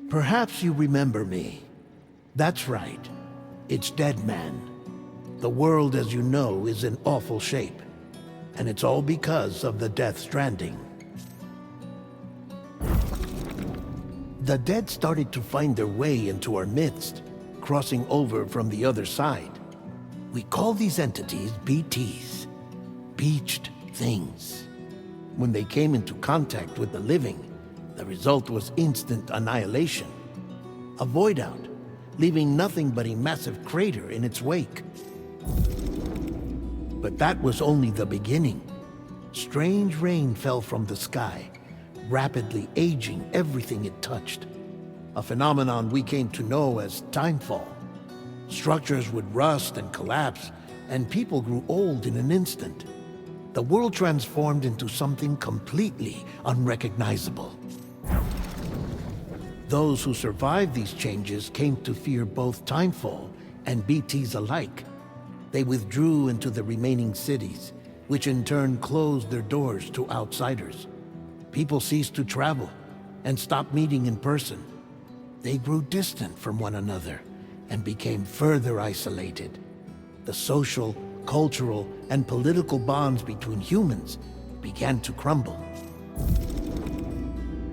Perhaps you remember me. That's right. It's Dead Man. The world, as you know, is in awful shape. And it's all because of the Death Stranding. The dead started to find their way into our midst, crossing over from the other side. We call these entities BTs, beached things. When they came into contact with the living, the result was instant annihilation. A void out, leaving nothing but a massive crater in its wake. But that was only the beginning. Strange rain fell from the sky, rapidly aging everything it touched. A phenomenon we came to know as timefall. Structures would rust and collapse, and people grew old in an instant. The world transformed into something completely unrecognizable. Those who survived these changes came to fear both timefall and BTs alike. They withdrew into the remaining cities, which in turn closed their doors to outsiders. People ceased to travel and stopped meeting in person. They grew distant from one another and became further isolated. The social, cultural, and political bonds between humans began to crumble.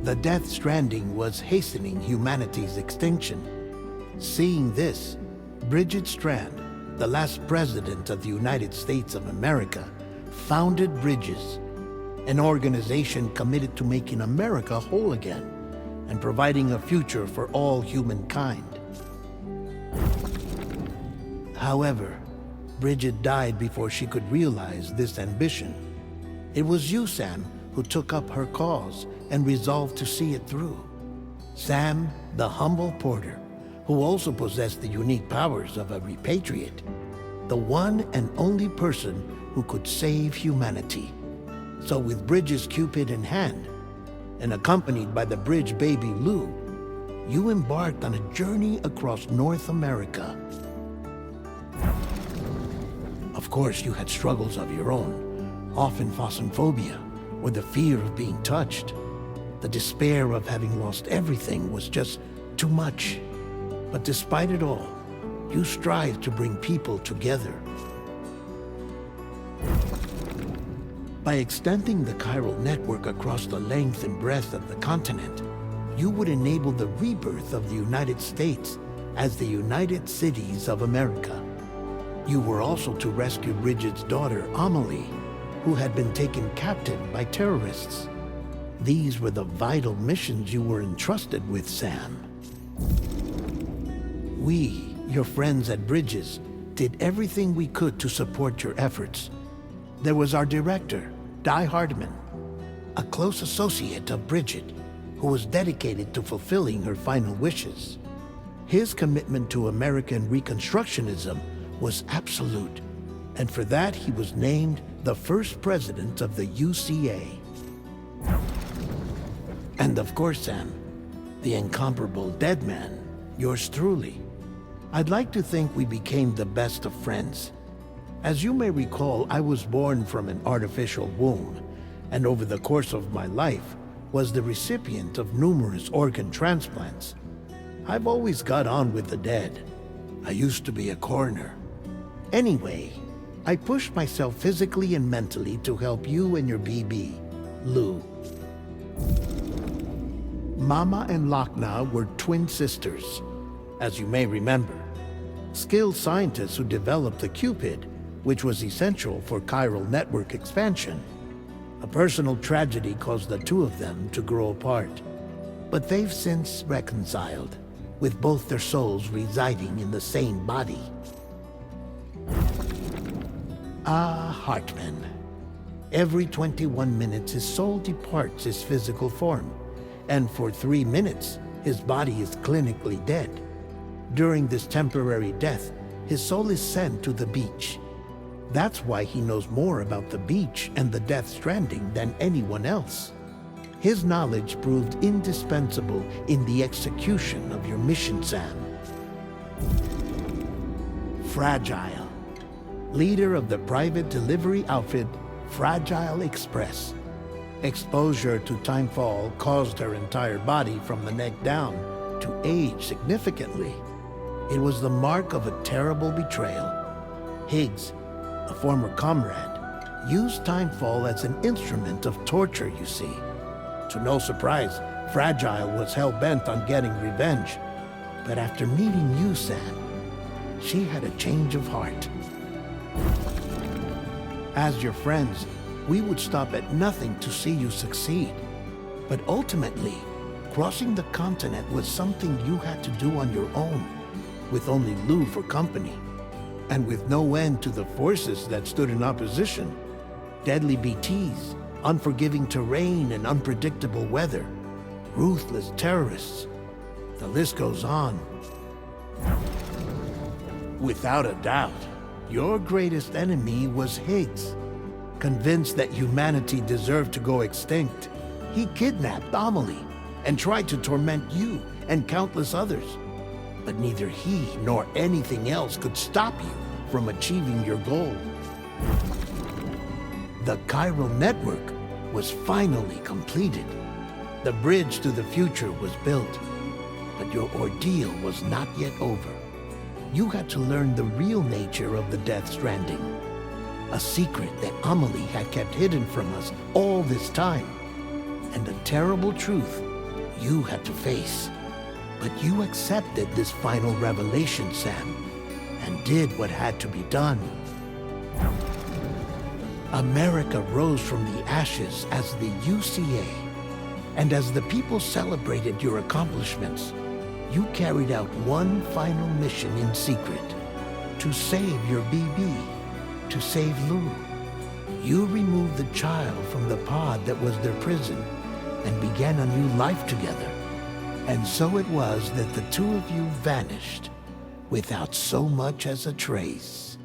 The Death Stranding was hastening humanity's extinction. Seeing this, Bridget Strand, the last president of the United States of America, founded Bridges, an organization committed to making America whole again and providing a future for all humankind. However, Bridget died before she could realize this ambition. It was you, Sam, who took up her cause and resolved to see it through. Sam, the humble porter, who also possessed the unique powers of a repatriate, the one and only person who could save humanity. So with Bridges' Cupid in hand, and accompanied by the bridge baby Lou, you embarked on a journey across North America. Of course, you had struggles of your own, often phasmophobia, or the fear of being touched. The despair of having lost everything was just too much. But despite it all, you strive to bring people together. By extending the chiral network across the length and breadth of the continent, you would enable the rebirth of the United States as the United Cities of America. You were also to rescue Bridget's daughter, Amelie, who had been taken captive by terrorists. These were the vital missions you were entrusted with, Sam. We, your friends at Bridges, did everything we could to support your efforts. There was our director, Di Hardman, a close associate of Bridget, who was dedicated to fulfilling her final wishes. His commitment to American Reconstructionism was absolute, and for that he was named the first president of the UCA. And of course, Sam, the incomparable Dead Man, yours truly. I'd like to think we became the best of friends. As you may recall, I was born from an artificial womb, and over the course of my life was the recipient of numerous organ transplants. I've always got on with the dead. I used to be a coroner. Anyway, I pushed myself physically and mentally to help you and your BB, Lou. Mama and Lakna were twin sisters, as you may remember. Skilled scientists who developed the Cupid, which was essential for chiral network expansion. A personal tragedy caused the two of them to grow apart. But they've since reconciled, with both their souls residing in the same body. Ah, Hartman. Every 21 minutes his soul departs his physical form, and for 3 minutes his body is clinically dead. During this temporary death, his soul is sent to the beach. That's why he knows more about the beach and the Death Stranding than anyone else. His knowledge proved indispensable in the execution of your mission, Sam. Fragile, leader of the private delivery outfit Fragile Express. Exposure to timefall caused her entire body from the neck down to age significantly. It was the mark of a terrible betrayal. Higgs, a former comrade, used Timefall as an instrument of torture, you see. To no surprise, Fragile was hell-bent on getting revenge. But after meeting you, Sam, she had a change of heart. As your friends, we would stop at nothing to see you succeed. But ultimately, crossing the continent was something you had to do on your own, with only Lou for company, and with no end to the forces that stood in opposition. Deadly BTs, unforgiving terrain and unpredictable weather, ruthless terrorists. The list goes on. Without a doubt, your greatest enemy was Higgs. Convinced that humanity deserved to go extinct, he kidnapped Amelie and tried to torment you and countless others. But neither he nor anything else could stop you from achieving your goal. The chiral network was finally completed. The bridge to the future was built. But your ordeal was not yet over. You had to learn the real nature of the Death Stranding. A secret that Amelie had kept hidden from us all this time. And a terrible truth you had to face. But you accepted this final revelation, Sam, and did what had to be done. America rose from the ashes as the UCA. And as the people celebrated your accomplishments, you carried out one final mission in secret. To save your BB. To save Lou. You removed the child from the pod that was their prison and began a new life together. And so it was that the two of you vanished without so much as a trace.